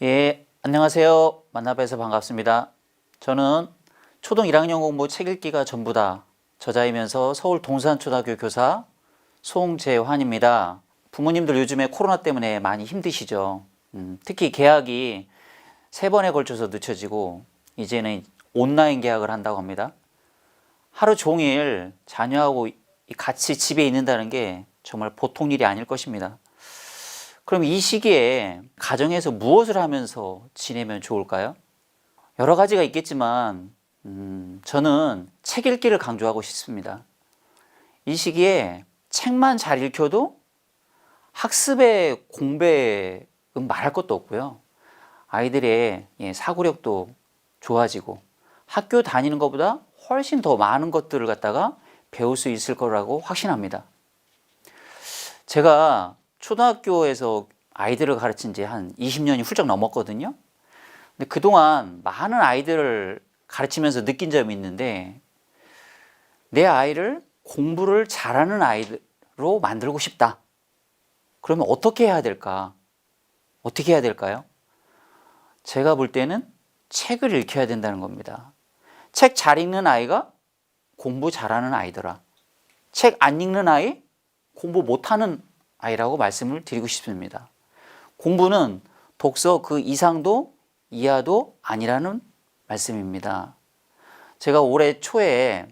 예, 안녕하세요. 만나뵈서 반갑습니다. 저는 초등 1학년 공부 책 읽기가 전부다 저자이면서 서울 동산초등학교 교사 송재환입니다. 부모님들 요즘에 코로나 때문에 많이 힘드시죠. 특히 계약이 3번에 걸쳐서 늦춰지고 이제는 온라인 계약을 한다고 합니다. 하루 종일 자녀하고 같이 집에 있는다는 게 정말 보통 일이 아닐 것입니다. 그럼 이 시기에 가정에서 무엇을 하면서 지내면 좋을까요? 여러 가지가 있겠지만 저는 책 읽기를 강조하고 싶습니다. 이 시기에 책만 잘 읽혀도 학습에 공부에 말할 것도 없고요. 아이들의 사고력도 좋아지고 학교 다니는 것보다 훨씬 더 많은 것들을 갖다가 배울 수 있을 거라고 확신합니다. 제가 초등학교에서 아이들을 가르친 지 한 20년이 훌쩍 넘었거든요. 근데 그동안 많은 아이들을 가르치면서 느낀 점이 있는데 내 아이를 공부를 잘하는 아이로 만들고 싶다. 그러면 어떻게 해야 될까? 어떻게 해야 될까요? 제가 볼 때는 책을 읽혀야 된다는 겁니다. 책 잘 읽는 아이가 공부 잘하는 아이더라. 책 안 읽는 아이, 공부 못하는 아이라고 말씀을 드리고 싶습니다. 공부는 독서 그 이상도 이하도 아니라는 말씀입니다. 제가 올해 초에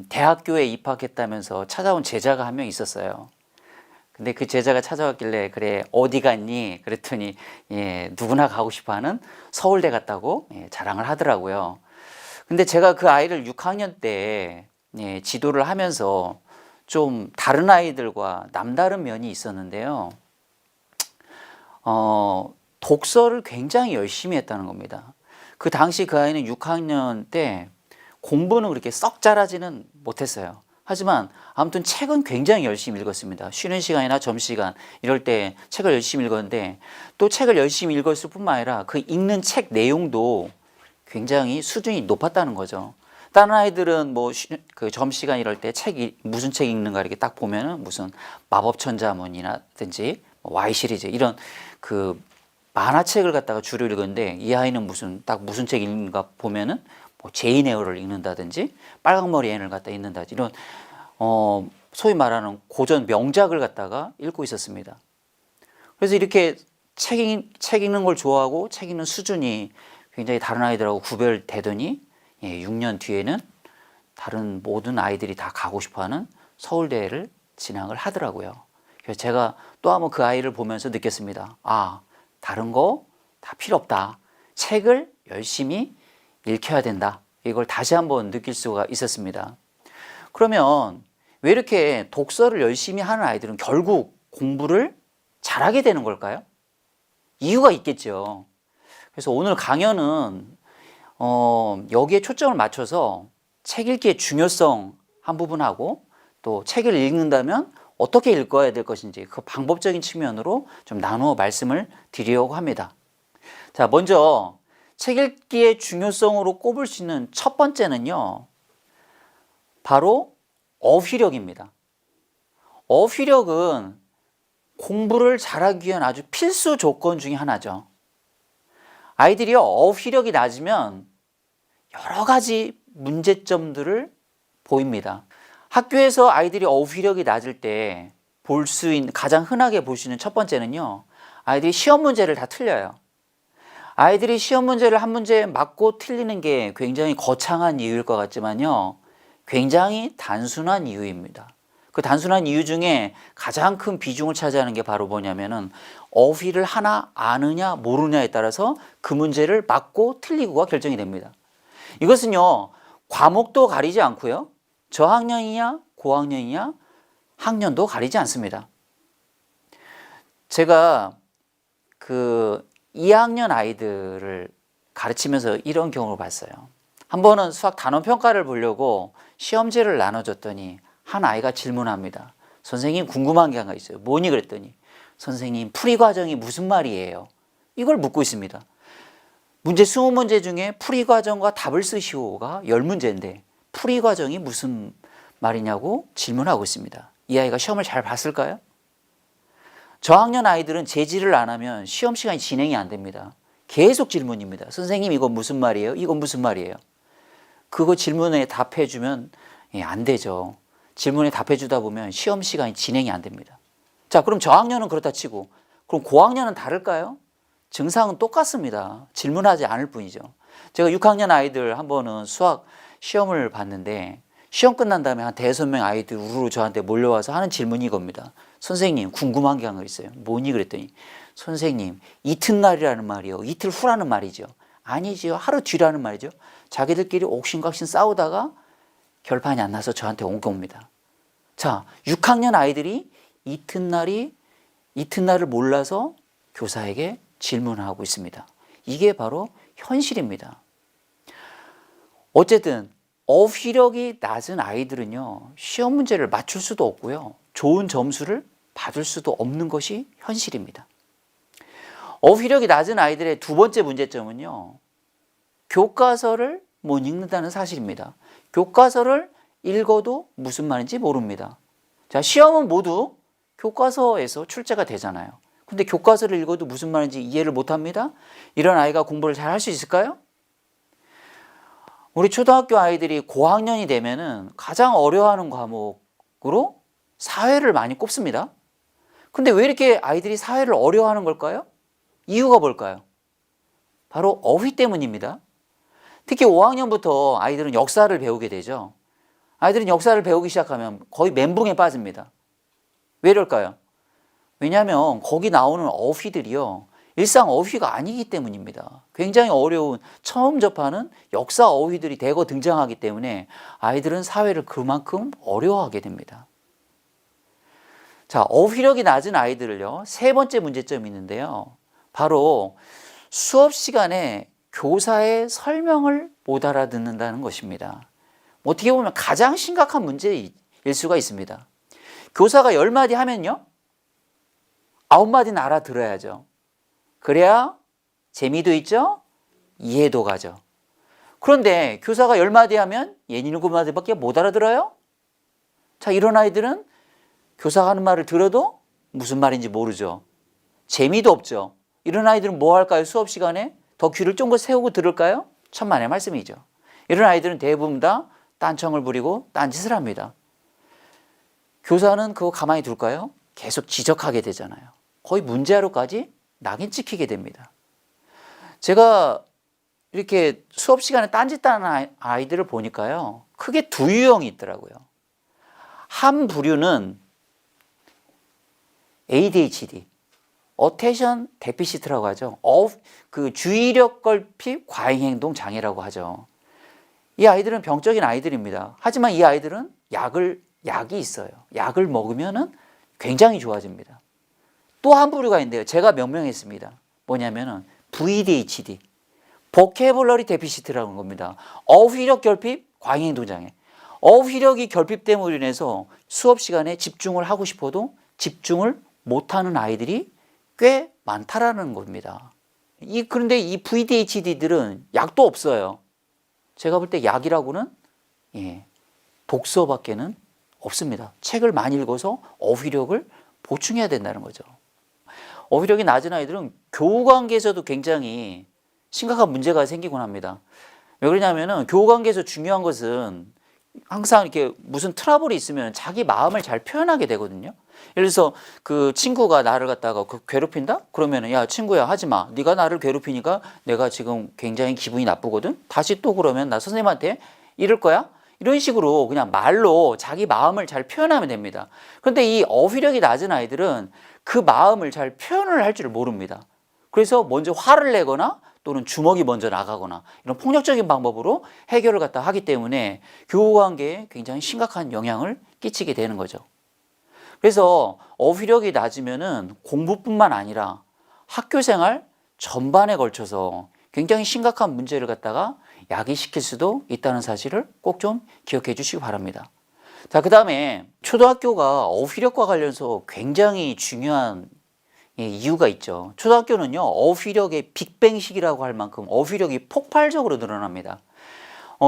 대학교에 입학했다면서 찾아온 제자가 한 명 있었어요. 근데 그 제자가 찾아왔길래 그래 어디 갔니? 그랬더니 누구나 가고 싶어하는 서울대 갔다고 자랑을 하더라고요. 근데 제가 그 아이를 6학년 때 지도를 하면서 좀 다른 아이들과 남다른 면이 있었는데요. 독서를 굉장히 열심히 했다는 겁니다. 그 당시 그 아이는 6학년 때 공부는 그렇게 썩 잘하지는 못했어요. 하지만 아무튼 책은 굉장히 열심히 읽었습니다. 쉬는 시간이나 점심시간 이럴 때 책을 열심히 읽었는데 또 책을 열심히 읽었을 뿐만 아니라 그 읽는 책 내용도 굉장히 수준이 높았다는 거죠. 다른 아이들은 그 점심시간 이럴 때 무슨 책 읽는가 이렇게 딱 보면은 무슨 마법천자문이라든지 Y 시리즈 이런 그 만화책을 갖다가 주로 읽었는데 이 아이는 무슨 책 읽는가 보면은 제인 에어를 읽는다든지 빨강머리 앤을 갖다 읽는다든지 이런 소위 말하는 고전 명작을 갖다가 읽고 있었습니다. 그래서 이렇게 책 읽는 걸 좋아하고 책 읽는 수준이 굉장히 다른 아이들하고 구별되더니 6년 뒤에는 다른 모든 아이들이 다 가고 싶어하는 서울대를 진학을 하더라고요. 그래서 제가 또 한번 그 아이를 보면서 느꼈습니다. 아, 다른 거 다 필요 없다. 책을 열심히 읽혀야 된다. 이걸 다시 한번 느낄 수가 있었습니다. 그러면 왜 이렇게 독서를 열심히 하는 아이들은 결국 공부를 잘하게 되는 걸까요? 이유가 있겠죠. 그래서 오늘 강연은 여기에 초점을 맞춰서 책 읽기의 중요성 한 부분하고 또 책을 읽는다면 어떻게 읽어야 될 것인지 그 방법적인 측면으로 좀 나누어 말씀을 드리려고 합니다. 자, 먼저 책 읽기의 중요성으로 꼽을 수 있는 첫 번째는요, 바로 어휘력입니다. 어휘력은 공부를 잘하기 위한 아주 필수 조건 중에 하나죠. 아이들이 어휘력이 낮으면 여러 가지 문제점들을 보입니다. 학교에서 아이들이 어휘력이 낮을 때 가장 흔하게 볼 수 있는 첫 번째는요, 아이들이 시험 문제를 다 틀려요. 아이들이 시험 문제를 한 문제 맞고 틀리는 게 굉장히 거창한 이유일 것 같지만요, 굉장히 단순한 이유입니다. 그 단순한 이유 중에 가장 큰 비중을 차지하는 게 바로 뭐냐면은 어휘를 하나 아느냐 모르냐에 따라서 그 문제를 맞고 틀리고가 결정이 됩니다. 이것은요, 과목도 가리지 않고요, 저학년이냐 고학년이냐 학년도 가리지 않습니다. 제가 그 2학년 아이들을 가르치면서 이런 경우를 봤어요. 한 번은 수학 단원평가를 보려고 시험지를 나눠줬더니 한 아이가 질문합니다. 선생님 궁금한 게 하나 있어요. 뭐니? 그랬더니 선생님 풀이 과정이 무슨 말이에요? 이걸 묻고 있습니다. 문제 20문제 중에 풀이 과정과 답을 쓰시오가 10문제인데 풀이 과정이 무슨 말이냐고 질문하고 있습니다. 이 아이가 시험을 잘 봤을까요? 저학년 아이들은 제지를 안 하면 시험 시간이 진행이 안 됩니다. 계속 질문입니다. 선생님 이건 무슨 말이에요? 이건 무슨 말이에요? 그거 질문에 답해주면 안 되죠. 질문에 답해주다 보면 시험 시간이 진행이 안 됩니다. 자, 그럼 저학년은 그렇다 치고 그럼 고학년은 다를까요? 증상은 똑같습니다. 질문하지 않을 뿐이죠. 제가 6학년 아이들 한 번은 수학 시험을 봤는데 시험 끝난 다음에 한 5명 아이들 우르르 저한테 몰려와서 하는 질문이 이겁니다. 선생님 궁금한 게 하나 있어요. 뭐니 그랬더니 선생님 이튿날이라는 말이요. 이틀 후라는 말이죠. 아니지요. 하루 뒤라는 말이죠. 자기들끼리 옥신각신 싸우다가 결판이 안 나서 저한테 온 겁니다. 자, 6학년 아이들이 이튿날을 몰라서 교사에게 질문하고 있습니다. 이게 바로 현실입니다. 어쨌든 어휘력이 낮은 아이들은요, 시험 문제를 맞출 수도 없고요, 좋은 점수를 받을 수도 없는 것이 현실입니다. 어휘력이 낮은 아이들의 두 번째 문제점은요, 교과서를 못 읽는다는 사실입니다. 교과서를 읽어도 무슨 말인지 모릅니다. 자, 시험은 모두 교과서에서 출제가 되잖아요. 근데 교과서를 읽어도 무슨 말인지 이해를 못합니다. 이런 아이가 공부를 잘 할 수 있을까요? 우리 초등학교 아이들이 고학년이 되면은 가장 어려워하는 과목으로 사회를 많이 꼽습니다. 근데 왜 이렇게 아이들이 사회를 어려워하는 걸까요? 이유가 뭘까요? 바로 어휘 때문입니다. 특히 5학년부터 아이들은 역사를 배우게 되죠. 아이들은 역사를 배우기 시작하면 거의 멘붕에 빠집니다. 왜 이럴까요? 왜냐하면 거기 나오는 어휘들이요, 일상 어휘가 아니기 때문입니다. 굉장히 어려운 처음 접하는 역사 어휘들이 대거 등장하기 때문에 아이들은 사회를 그만큼 어려워하게 됩니다. 자, 어휘력이 낮은 아이들을요, 세 번째 문제점이 있는데요, 바로 수업 시간에 교사의 설명을 못 알아듣는다는 것입니다. 어떻게 보면 가장 심각한 문제일 수가 있습니다. 교사가 10마디 하면요, 9마디는 알아들어야죠. 그래야 재미도 있죠, 이해도 가죠. 그런데 교사가 10마디 하면 얘는 7마디밖에 못 알아들어요? 자, 이런 아이들은 교사가 하는 말을 들어도 무슨 말인지 모르죠. 재미도 없죠. 이런 아이들은 뭐 할까요? 수업 시간에 더 귀를 쫑긋 세우고 들을까요? 천만의 말씀이죠. 이런 아이들은 대부분 다 딴청을 부리고 딴짓을 합니다. 교사는 그거 가만히 둘까요? 계속 지적하게 되잖아요. 거의 문제아로까지 낙인 찍히게 됩니다. 제가 이렇게 수업 시간에 딴짓하는 아이들을 보니까요, 크게 두 유형이 있더라고요. 한 부류는 ADHD, 어텐션 데피시트라고 하죠. 그 주의력 결핍 과잉행동 장애라고 하죠. 이 아이들은 병적인 아이들입니다. 하지만 이 아이들은 약이 있어요. 약을 먹으면은 굉장히 좋아집니다. 또 한 부류가 있는데요, 제가 명명했습니다. 뭐냐면은 VDHD, 보캐블러리 데피시트라는 겁니다. 어휘력 결핍 과잉행동 장애. 어휘력이 결핍됨으로 인해서 수업 시간에 집중을 하고 싶어도 집중을 못하는 아이들이 꽤 많다라는 겁니다. 그런데 이 VDHD들은 약도 없어요. 제가 볼 때 약이라고는 독서밖에는 없습니다. 책을 많이 읽어서 어휘력을 보충해야 된다는 거죠. 어휘력이 낮은 아이들은 교우 관계에서도 굉장히 심각한 문제가 생기곤 합니다. 왜 그러냐면은 교우 관계에서 중요한 것은 항상 이렇게 무슨 트러블이 있으면 자기 마음을 잘 표현하게 되거든요. 예를 들어서 그 친구가 나를 갖다가 괴롭힌다? 그러면은 야 친구야 하지 마. 네가 나를 괴롭히니까 내가 지금 굉장히 기분이 나쁘거든. 다시 또 그러면 나 선생님한테 이럴 거야? 이런 식으로 그냥 말로 자기 마음을 잘 표현하면 됩니다. 그런데 이 어휘력이 낮은 아이들은 그 마음을 잘 표현을 할 줄 모릅니다. 그래서 먼저 화를 내거나 또는 주먹이 먼저 나가거나 이런 폭력적인 방법으로 해결을 갖다 하기 때문에 교우관계에 굉장히 심각한 영향을 끼치게 되는 거죠. 그래서 어휘력이 낮으면은 공부뿐만 아니라 학교생활 전반에 걸쳐서 굉장히 심각한 문제를 갖다가 야기시킬 수도 있다는 사실을 꼭 좀 기억해 주시기 바랍니다. 자, 그 다음에 초등학교가 어휘력과 관련해서 굉장히 중요한 예, 이유가 있죠. 초등학교는요, 어휘력의 빅뱅 시기라고 할 만큼 어휘력이 폭발적으로 늘어납니다.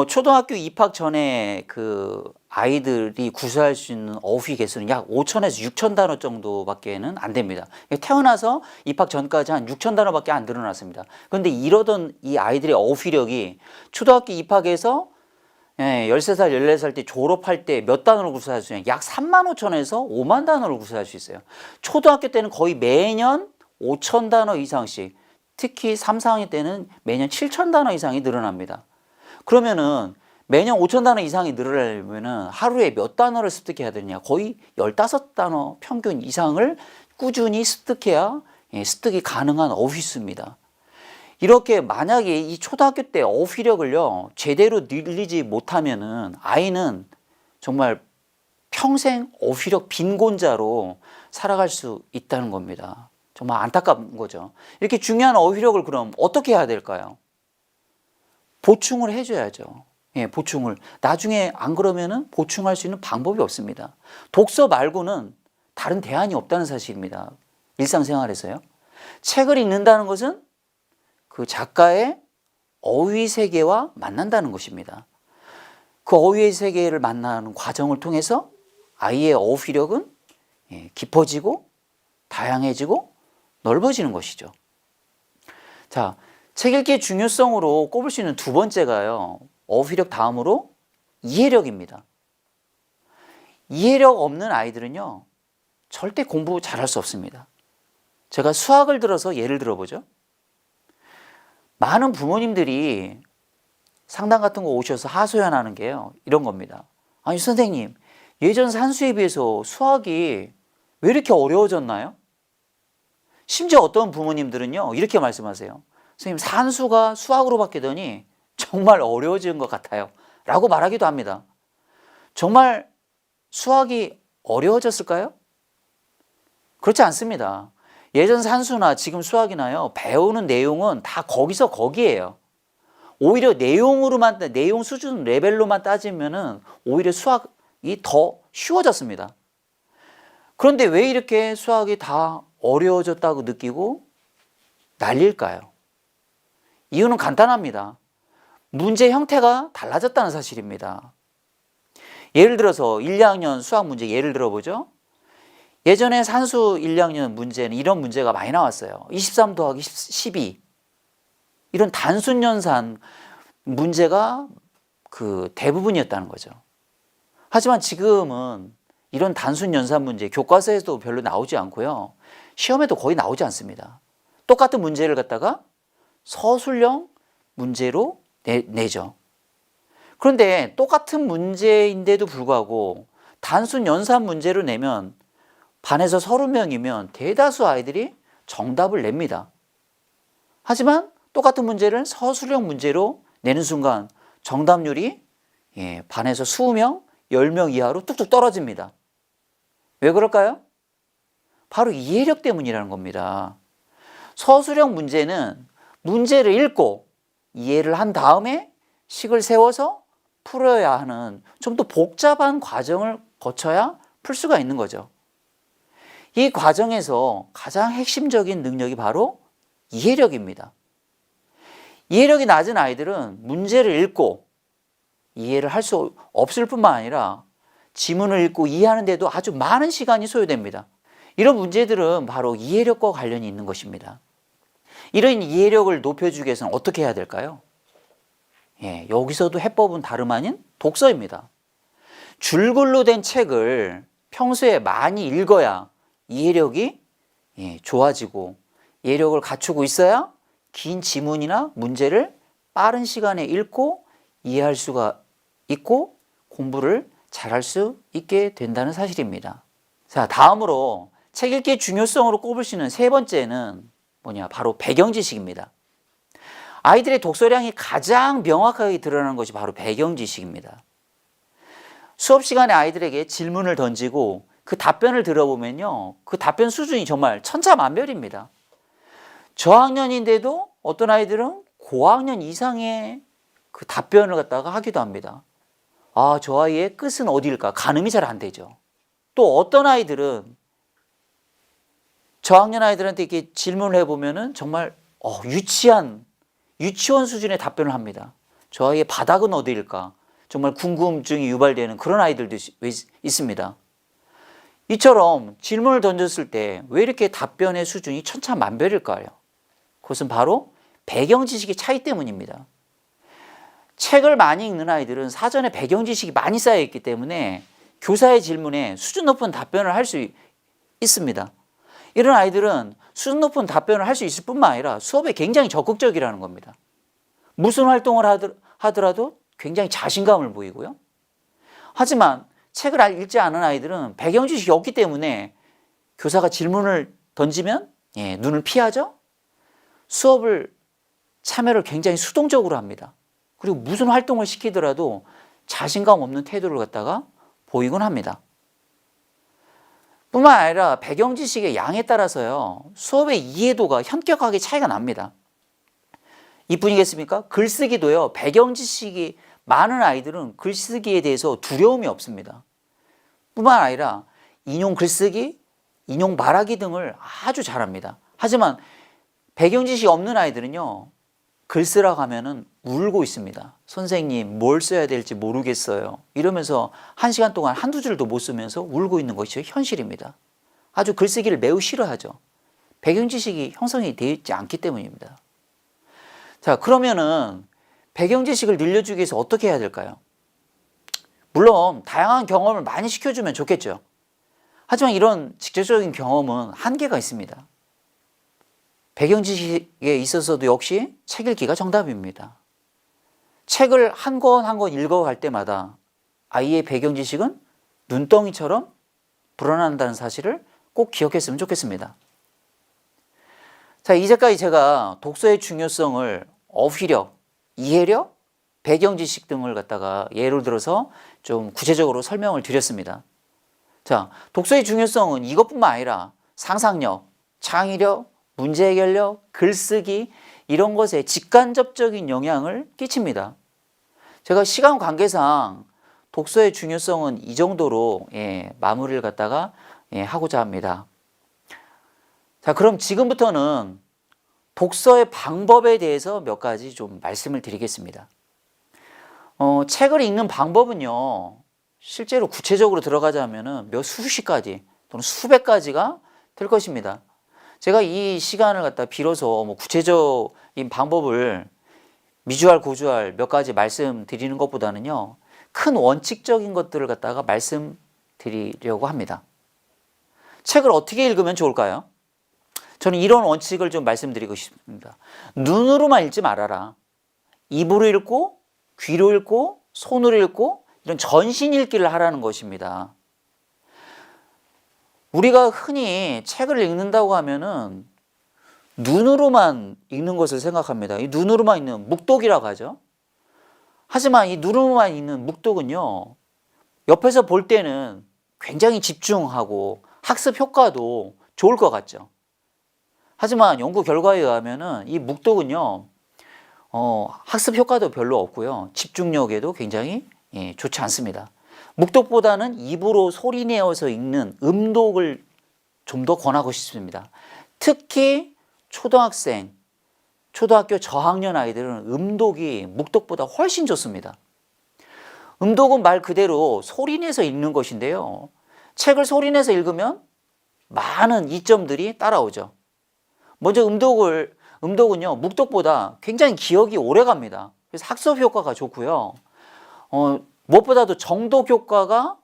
초등학교 입학 전에 그 아이들이 구사할 수 있는 어휘 개수는 약 5천에서 6천 단어 정도밖에는 안 됩니다. 태어나서 입학 전까지 한 6천 단어밖에 안 늘어났습니다. 그런데 이러던 이 아이들의 어휘력이 초등학교 입학해서 13살, 14살 때 졸업할 때 몇 단어를 구사할 수 있냐? 약 3만 5천에서 5만 단어를 구사할 수 있어요. 초등학교 때는 거의 매년 5천 단어 이상씩, 특히 3, 4학년 때는 매년 7천 단어 이상이 늘어납니다. 그러면은 매년 5천 단어 이상이 늘어나려면은 하루에 몇 단어를 습득해야 되느냐? 거의 15단어 평균 이상을 꾸준히 습득해야 습득이 가능한 어휘수입니다. 이렇게 만약에 이 초등학교 때 어휘력을요 제대로 늘리지 못하면은 아이는 정말 평생 어휘력 빈곤자로 살아갈 수 있다는 겁니다. 정말 안타까운 거죠. 이렇게 중요한 어휘력을 그럼 어떻게 해야 될까요? 보충을 해줘야죠. 보충을. 나중에 안 그러면은 보충할 수 있는 방법이 없습니다. 독서 말고는 다른 대안이 없다는 사실입니다. 일상생활에서요. 책을 읽는다는 것은 그 작가의 어휘 세계와 만난다는 것입니다. 그 어휘의 세계를 만나는 과정을 통해서 아이의 어휘력은 깊어지고 다양해지고 넓어지는 것이죠. 자, 책 읽기의 중요성으로 꼽을 수 있는 두 번째가요. 어휘력 다음으로 이해력입니다. 이해력 없는 아이들은요. 절대 공부 잘할 수 없습니다. 제가 수학을 들어서 예를 들어보죠. 많은 부모님들이 상담 같은 거 오셔서 하소연하는 게요. 이런 겁니다. 아니 선생님, 예전 산수에 비해서 수학이 왜 이렇게 어려워졌나요? 심지어 어떤 부모님들은요. 이렇게 말씀하세요. 선생님, 산수가 수학으로 바뀌더니 정말 어려워진 것 같아요. 라고 말하기도 합니다. 정말 수학이 어려워졌을까요? 그렇지 않습니다. 예전 산수나 지금 수학이나요, 배우는 내용은 다 거기서 거기에요. 오히려 내용으로만, 내용 수준 레벨로만 따지면은 오히려 수학이 더 쉬워졌습니다. 그런데 왜 이렇게 수학이 다 어려워졌다고 느끼고 난릴까요? 이유는 간단합니다. 문제 형태가 달라졌다는 사실입니다. 예를 들어서 1, 2학년 수학 문제 예를 들어보죠. 예전에 산수 1, 2학년 문제는 이런 문제가 많이 나왔어요. 23 더하기 12. 이런 단순 연산 문제가 그 대부분이었다는 거죠. 하지만 지금은 이런 단순 연산 문제 교과서에서도 별로 나오지 않고요. 시험에도 거의 나오지 않습니다. 똑같은 문제를 갖다가 서술형 문제로 내죠. 그런데 똑같은 문제인데도 불구하고 단순 연산 문제로 내면 반에서 30명이면 대다수 아이들이 정답을 냅니다. 하지만 똑같은 문제를 서술형 문제로 내는 순간 정답률이 반에서 20명, 10명 이하로 뚝뚝 떨어집니다. 왜 그럴까요? 바로 이해력 때문이라는 겁니다. 서술형 문제는 문제를 읽고 이해를 한 다음에 식을 세워서 풀어야 하는 좀 더 복잡한 과정을 거쳐야 풀 수가 있는 거죠. 이 과정에서 가장 핵심적인 능력이 바로 이해력입니다. 이해력이 낮은 아이들은 문제를 읽고 이해를 할 수 없을 뿐만 아니라 지문을 읽고 이해하는 데도 아주 많은 시간이 소요됩니다. 이런 문제들은 바로 이해력과 관련이 있는 것입니다. 이런 이해력을 높여주기 위해서는 어떻게 해야 될까요? 여기서도 해법은 다름 아닌 독서입니다. 줄글로 된 책을 평소에 많이 읽어야 이해력이 좋아지고 이해력을 갖추고 있어야 긴 지문이나 문제를 빠른 시간에 읽고 이해할 수가 있고 공부를 잘할 수 있게 된다는 사실입니다. 자, 다음으로 책 읽기의 중요성으로 꼽을 수 있는 세 번째는 바로 배경 지식입니다. 아이들의 독서량이 가장 명확하게 드러나는 것이 바로 배경 지식입니다. 수업 시간에 아이들에게 질문을 던지고 그 답변을 들어보면요, 그 답변 수준이 정말 천차만별입니다. 저학년인데도 어떤 아이들은 고학년 이상의 그 답변을 갖다가 하기도 합니다. 아, 저 아이의 끝은 어디일까? 가늠이 잘 안 되죠. 또 어떤 아이들은 저학년 아이들한테 이렇게 질문을 해보면은 정말 유치원 수준의 답변을 합니다. 저 아이의 바닥은 어디일까? 정말 궁금증이 유발되는 그런 아이들도 있습니다. 이처럼 질문을 던졌을 때 왜 이렇게 답변의 수준이 천차만별일까요? 그것은 바로 배경 지식의 차이 때문입니다. 책을 많이 읽는 아이들은 사전에 배경 지식이 많이 쌓여 있기 때문에 교사의 질문에 수준 높은 답변을 할 수 있습니다. 이런 아이들은 수준 높은 답변을 할 수 있을 뿐만 아니라 수업에 굉장히 적극적이라는 겁니다. 무슨 활동을 하더라도 굉장히 자신감을 보이고요. 하지만 책을 읽지 않은 아이들은 배경 지식이 없기 때문에 교사가 질문을 던지면 눈을 피하죠. 수업을 참여를 굉장히 수동적으로 합니다. 그리고 무슨 활동을 시키더라도 자신감 없는 태도를 갖다가 보이곤 합니다. 뿐만 아니라 배경 지식의 양에 따라서요, 수업의 이해도가 현격하게 차이가 납니다. 이뿐이겠습니까? 글쓰기도요, 배경 지식이 많은 아이들은 글쓰기에 대해서 두려움이 없습니다. 뿐만 아니라 인용 글쓰기, 인용 말하기 등을 아주 잘합니다. 하지만 배경 지식이 없는 아이들은요, 글 쓰라고 하면은 울고 있습니다. 선생님, 뭘 써야 될지 모르겠어요. 이러면서 1시간 동안 한두 줄도 못 쓰면서 울고 있는 것이 현실입니다. 아주 글쓰기를 매우 싫어하죠. 배경 지식이 형성이 되어 있지 않기 때문입니다. 자, 그러면은 배경 지식을 늘려주기 위해서 어떻게 해야 될까요? 물론 다양한 경험을 많이 시켜주면 좋겠죠. 하지만 이런 직접적인 경험은 한계가 있습니다. 배경 지식에 있어서도 역시 책 읽기가 정답입니다. 책을 한 권 한 권 읽어갈 때마다 아이의 배경 지식은 눈덩이처럼 불어난다는 사실을 꼭 기억했으면 좋겠습니다. 자, 이제까지 제가 독서의 중요성을 어휘력, 이해력, 배경 지식 등을 갖다가 예를 들어서 좀 구체적으로 설명을 드렸습니다. 자, 독서의 중요성은 이것뿐만 아니라 상상력, 창의력, 문제 해결력, 글쓰기 이런 것에 직간접적인 영향을 끼칩니다. 제가 시간 관계상 독서의 중요성은 이 정도로 마무리를 갖다가 하고자 합니다. 자, 그럼 지금부터는 독서의 방법에 대해서 몇 가지 좀 말씀을 드리겠습니다. 책을 읽는 방법은요, 실제로 구체적으로 들어가자면은 몇 수십 가지 또는 수백 가지가 될 것입니다. 제가 이 시간을 갖다 빌어서 구체적인 방법을 미주알 고주알 몇 가지 말씀드리는 것보다는요, 큰 원칙적인 것들을 갖다가 말씀드리려고 합니다. 책을 어떻게 읽으면 좋을까요? 저는 이런 원칙을 좀 말씀드리고 싶습니다. 눈으로만 읽지 말아라. 입으로 읽고, 귀로 읽고, 손으로 읽고, 이런 전신 읽기를 하라는 것입니다. 우리가 흔히 책을 읽는다고 하면은 눈으로만 읽는 것을 생각합니다. 이 눈으로만 읽는 묵독이라고 하죠. 하지만 이 눈으로만 읽는 묵독은요, 옆에서 볼 때는 굉장히 집중하고 학습 효과도 좋을 것 같죠. 하지만 연구 결과에 의하면은 이 묵독은요, 학습 효과도 별로 없고요, 집중력에도 굉장히 좋지 않습니다. 묵독보다는 입으로 소리내어서 읽는 음독을 좀 더 권하고 싶습니다. 특히 초등학생, 초등학교 저학년 아이들은 음독이 묵독보다 훨씬 좋습니다. 음독은 말 그대로 소리내서 읽는 것인데요, 책을 소리내서 읽으면 많은 이점들이 따라오죠. 먼저 음독은요, 묵독보다 굉장히 기억이 오래 갑니다. 그래서 학습 효과가 좋고요, 무엇보다도 정독 효과가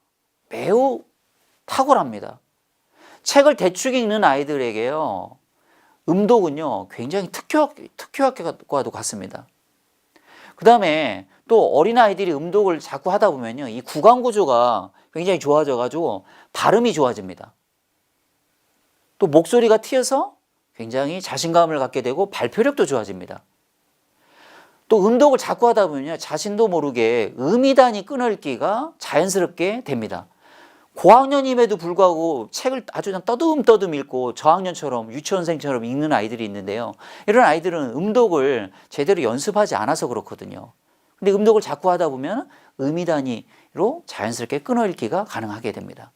매우 탁월합니다. 책을 대충 읽는 아이들에게요, 음독은요, 굉장히 특효효과도 같습니다. 그 다음에 또 어린아이들이 음독을 자꾸 하다 보면요, 이 구강 구조가 굉장히 좋아져가지고 발음이 좋아집니다. 또 목소리가 튀어서 굉장히 자신감을 갖게 되고 발표력도 좋아집니다. 또 음독을 자꾸 하다 보면 자신도 모르게 음이단이 끊어읽기가 자연스럽게 됩니다. 고학년임에도 불구하고 책을 아주 그냥 떠듬떠듬 읽고 저학년처럼 유치원생처럼 읽는 아이들이 있는데요, 이런 아이들은 음독을 제대로 연습하지 않아서 그렇거든요. 근데 음독을 자꾸 하다 보면 음이단위로 자연스럽게 끊어읽기가 가능하게 됩니다.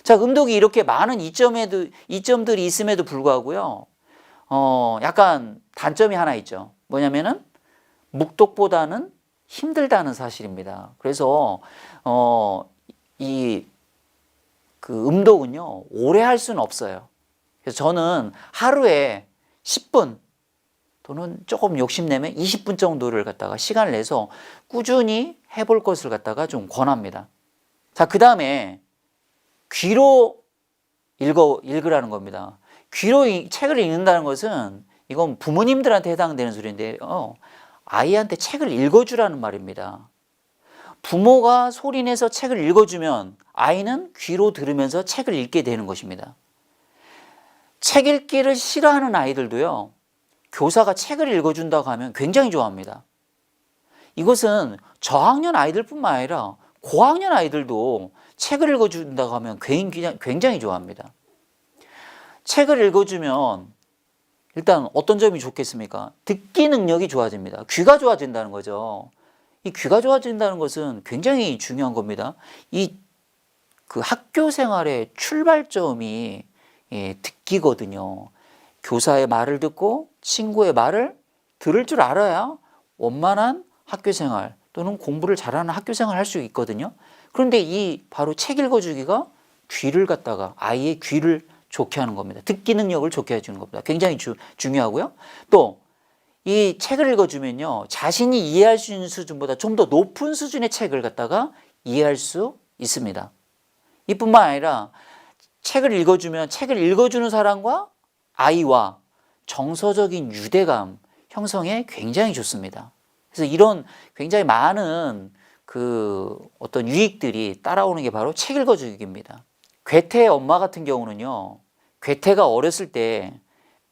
자, 음독이 이렇게 많은 이점들이 있음에도 불구하고요. 약간 단점이 하나 있죠. 뭐냐면은 묵독보다는 힘들다는 사실입니다. 그래서 이 그 음독은요, 오래 할 수는 없어요. 그래서 저는 하루에 10분 또는 조금 욕심내면 20분 정도를 갖다가 시간을 내서 꾸준히 해볼 것을 갖다가 좀 권합니다. 자, 그 다음에 귀로 읽으라는 겁니다. 귀로 책을 읽는다는 것은 이건 부모님들한테 해당되는 소리인데요. 아이한테 책을 읽어주라는 말입니다. 부모가 소리내서 책을 읽어주면 아이는 귀로 들으면서 책을 읽게 되는 것입니다. 책 읽기를 싫어하는 아이들도요, 교사가 책을 읽어준다고 하면 굉장히 좋아합니다. 이것은 저학년 아이들뿐만 아니라 고학년 아이들도 책을 읽어준다고 하면 굉장히 좋아합니다. 책을 읽어주면 일단 어떤 점이 좋겠습니까? 듣기 능력이 좋아집니다. 귀가 좋아진다는 거죠. 이 귀가 좋아진다는 것은 굉장히 중요한 겁니다. 그 학교 생활의 출발점이 듣기거든요. 교사의 말을 듣고 친구의 말을 들을 줄 알아야 원만한 학교 생활 또는 공부를 잘하는 학교 생활을 할 수 있거든요. 그런데 바로 책 읽어주기가 귀를 갖다가 아이의 귀를 좋게 하는 겁니다. 듣기 능력을 좋게 해주는 겁니다. 굉장히 중요하고요. 또 이 책을 읽어주면요, 자신이 이해할 수 있는 수준보다 좀 더 높은 수준의 책을 갖다가 이해할 수 있습니다. 이뿐만 아니라 책을 읽어주면 책을 읽어주는 사람과 아이와 정서적인 유대감 형성에 굉장히 좋습니다. 그래서 이런 굉장히 많은 어떤 유익들이 따라오는 게 바로 책 읽어주기입니다. 괴테의 엄마 같은 경우는요, 괴테가 어렸을 때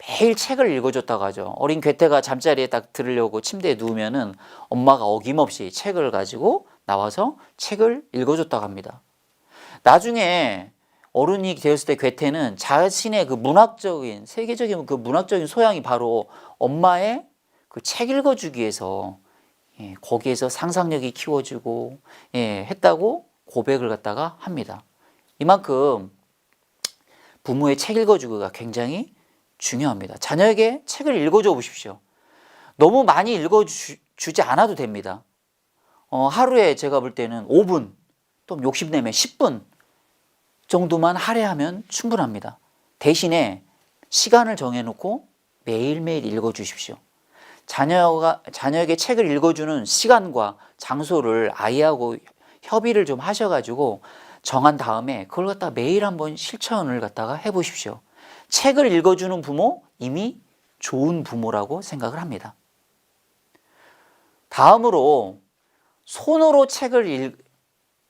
매일 책을 읽어줬다고 하죠. 어린 괴테가 잠자리에 딱 들으려고 침대에 누우면은 엄마가 어김없이 책을 가지고 나와서 책을 읽어줬다고 합니다. 나중에 어른이 되었을 때 괴테는 자신의 세계적인 그 문학적인 소양이 바로 엄마의 그 책 읽어주기에서 거기에서 상상력이 키워지고 했다고 고백을 갖다가 합니다. 이만큼 부모의 책 읽어주기가 굉장히 중요합니다. 자녀에게 책을 읽어줘 보십시오. 너무 많이 읽어주지 않아도 됩니다. 하루에 제가 볼 때는 5분, 또 욕심내면 10분 정도만 할애하면 충분합니다. 대신에 시간을 정해놓고 매일매일 읽어주십시오. 자녀에게 책을 읽어주는 시간과 장소를 아이하고 협의를 좀 하셔가지고 정한 다음에 그걸 갖다가 매일 한번 실천을 갖다가 해보십시오. 책을 읽어주는 부모, 이미 좋은 부모라고 생각을 합니다. 다음으로 손으로 책을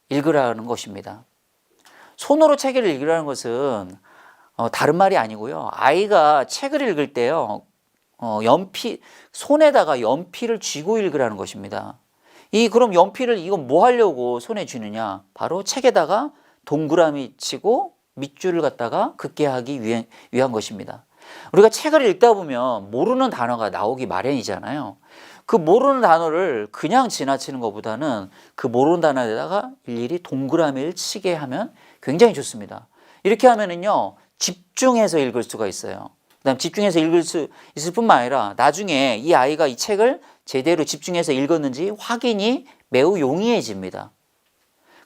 읽으라는 것입니다. 손으로 책을 읽으라는 것은 다른 말이 아니고요. 아이가 책을 읽을 때요, 손에다가 연필을 쥐고 읽으라는 것입니다. 그럼 연필을 이건 뭐 하려고 손에 쥐느냐? 바로 책에다가 동그라미 치고 밑줄을 갖다가 긋게 하기 위한 것입니다. 우리가 책을 읽다 보면 모르는 단어가 나오기 마련이잖아요. 그 모르는 단어를 그냥 지나치는 것보다는 그 모르는 단어에다가 일일이 동그라미를 치게 하면 굉장히 좋습니다. 이렇게 하면은요, 집중해서 읽을 수가 있어요. 그다음 집중해서 읽을 수 있을 뿐만 아니라 나중에 이 아이가 이 책을 제대로 집중해서 읽었는지 확인이 매우 용이해집니다.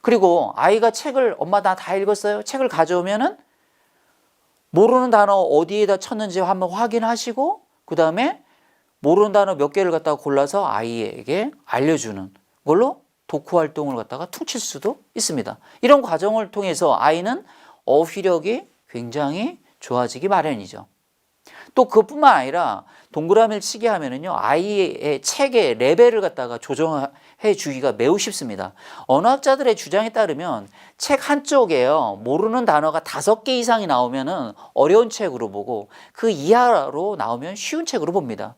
그리고 아이가 책을 엄마 나 다 읽었어요? 책을 가져오면은 모르는 단어 어디에다 쳤는지 한번 확인하시고 그 다음에 모르는 단어 몇 개를 갖다가 골라서 아이에게 알려주는 걸로 독후 활동을 갖다가 퉁칠 수도 있습니다. 이런 과정을 통해서 아이는 어휘력이 굉장히 좋아지기 마련이죠. 또 그뿐만 아니라 동그라미를 치게 하면은요, 아이의 책의 레벨을 갖다가 조정해 주기가 매우 쉽습니다. 언어학자들의 주장에 따르면 책 한쪽에요, 모르는 단어가 5개 이상이 나오면은 어려운 책으로 보고 그 이하로 나오면 쉬운 책으로 봅니다.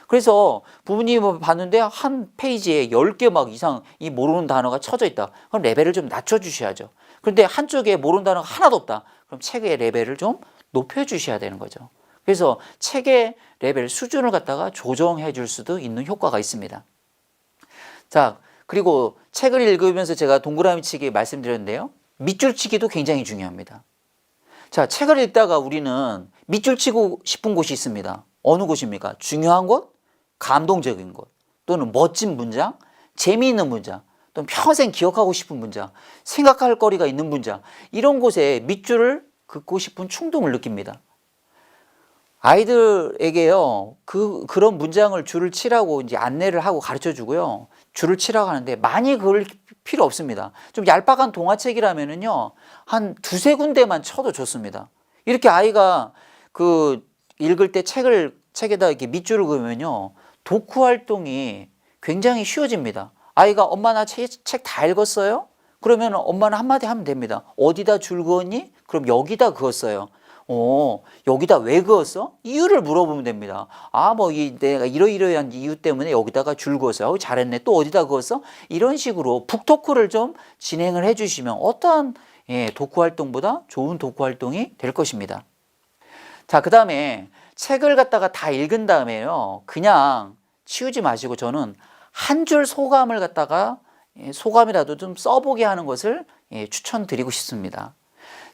그래서 부모님이 봤는데 한 페이지에 10개 막 이상 이 모르는 단어가 쳐져 있다. 그럼 레벨을 좀 낮춰주셔야죠. 그런데 한쪽에 모르는 단어가 하나도 없다. 그럼 책의 레벨을 좀 높여주셔야 되는 거죠. 그래서 책의 레벨 수준을 갖다가 조정해 줄 수도 있는 효과가 있습니다. 자, 그리고 책을 읽으면서 제가 동그라미 치기 말씀드렸는데요. 밑줄 치기도 굉장히 중요합니다. 자, 책을 읽다가 우리는 밑줄 치고 싶은 곳이 있습니다. 어느 곳입니까? 중요한 곳, 감동적인 곳, 또는 멋진 문장, 재미있는 문장, 또는 평생 기억하고 싶은 문장, 생각할 거리가 있는 문장, 이런 곳에 밑줄을 긋고 싶은 충동을 느낍니다. 아이들에게요, 그런 문장을 줄을 치라고 이제 안내를 하고 가르쳐 주고요. 줄을 치라고 하는데 많이 그럴 필요 없습니다. 좀 얄팍한 동화책이라면은요, 한 두세 군데만 쳐도 좋습니다. 이렇게 아이가 읽을 때 책에다 이렇게 밑줄을 그으면요, 독후 활동이 굉장히 쉬워집니다. 아이가 엄마 나 책 다 읽었어요? 그러면 엄마는 한마디 하면 됩니다. 어디다 줄 그었니? 그럼 여기다 그었어요. 여기다 왜 그었어? 이유를 물어보면 됩니다. 내가 이러이러한 이유 때문에 여기다가 줄 그었어요. 잘했네. 또 어디다 그었어? 이런 식으로 북토크를 좀 진행을 해주시면 어떠한 독후 활동보다 좋은 독후 활동이 될 것입니다. 자, 그 다음에 책을 갖다가 다 읽은 다음에요, 그냥 치우지 마시고 저는 한 줄 소감을 갖다가 소감이라도 좀 써보게 하는 것을 추천드리고 싶습니다.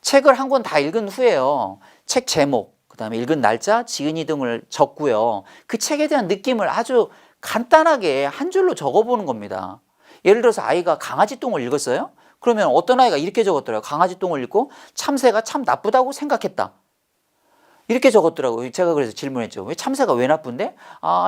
책을 한 권 다 읽은 후에요, 책 제목, 그 다음에 읽은 날짜, 지은이 등을 적고요, 그 책에 대한 느낌을 아주 간단하게 한 줄로 적어보는 겁니다. 예를 들어서 아이가 강아지 똥을 읽었어요? 그러면 어떤 아이가 이렇게 적었더라고요. 강아지 똥을 읽고 참새가 참 나쁘다고 생각했다. 이렇게 적었더라고요. 제가 그래서 질문했죠. 참새가 왜 나쁜데?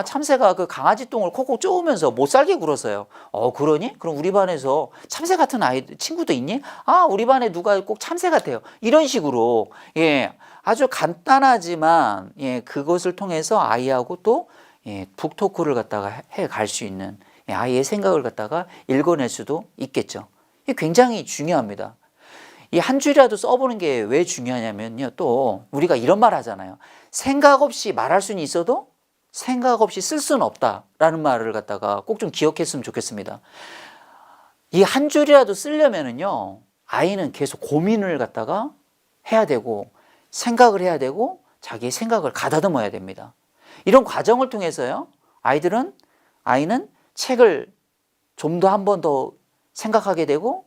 참새가 그 강아지 똥을 콕콕 쪼으면서 못 살게 굴었어요. 그러니? 그럼 우리 반에서 참새 같은 친구도 있니? 우리 반에 누가 꼭 참새 같아요. 이런 식으로, 아주 간단하지만, 그것을 통해서 아이하고 또, 북토크를 갖다가 해 갈 수 있는, 아이의 생각을 갖다가 읽어낼 수도 있겠죠. 이게 굉장히 중요합니다. 이 한 줄이라도 써보는 게 왜 중요하냐면요, 또 우리가 이런 말 하잖아요. 생각 없이 말할 수는 있어도 생각 없이 쓸 수는 없다라는 말을 갖다가 꼭 좀 기억했으면 좋겠습니다. 이 한 줄이라도 쓰려면은요, 아이는 계속 고민을 갖다가 해야 되고 생각을 해야 되고 자기의 생각을 가다듬어야 됩니다. 이런 과정을 통해서요, 아이는 책을 좀 더 한 번 더 생각하게 되고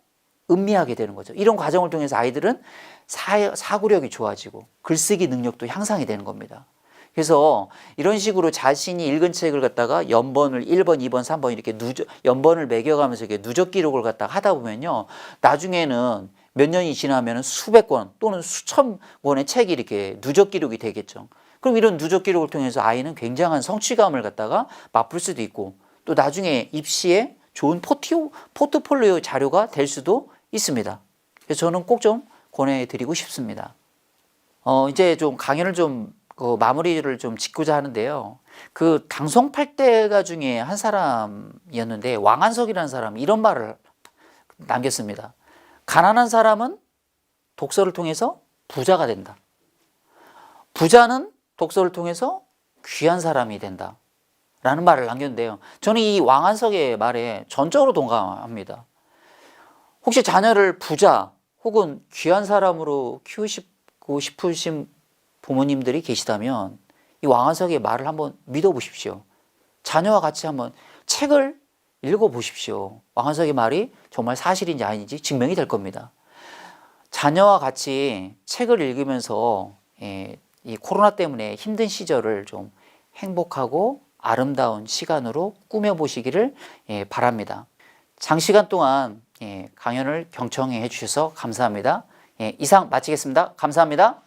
음미하게 되는 거죠. 이런 과정을 통해서 아이들은 사고력이 좋아지고 글쓰기 능력도 향상이 되는 겁니다. 그래서 이런 식으로 자신이 읽은 책을 갖다가 연번을 1번, 2번, 3번 이렇게 연번을 매겨가면서 이렇게 누적 기록을 갖다가 하다 보면요, 나중에는 몇 년이 지나면 수백 권 또는 수천 권의 책이 이렇게 누적 기록이 되겠죠. 그럼 이런 누적 기록을 통해서 아이는 굉장한 성취감을 갖다가 맛볼 수도 있고, 또 나중에 입시에 좋은 포트폴리오 자료가 될 수도 있습니다. 그래서 저는 꼭 좀 권해드리고 싶습니다. 이제 좀 강연을 좀 마무리를 좀 짓고자 하는데요. 그 당송팔대가 중에 한 사람이었는데, 왕한석이라는 사람이 이런 말을 남겼습니다. 가난한 사람은 독서를 통해서 부자가 된다. 부자는 독서를 통해서 귀한 사람이 된다. 라는 말을 남겼는데요. 저는 이 왕한석의 말에 전적으로 동감합니다. 혹시 자녀를 부자 혹은 귀한 사람으로 키우고 싶으신 부모님들이 계시다면 이 왕한석의 말을 한번 믿어보십시오. 자녀와 같이 한번 책을 읽어보십시오. 왕한석의 말이 정말 사실인지 아닌지 증명이 될 겁니다. 자녀와 같이 책을 읽으면서 이 코로나 때문에 힘든 시절을 좀 행복하고 아름다운 시간으로 꾸며보시기를 바랍니다. 장시간 동안 강연을 경청해 주셔서 감사합니다. 이상 마치겠습니다. 감사합니다.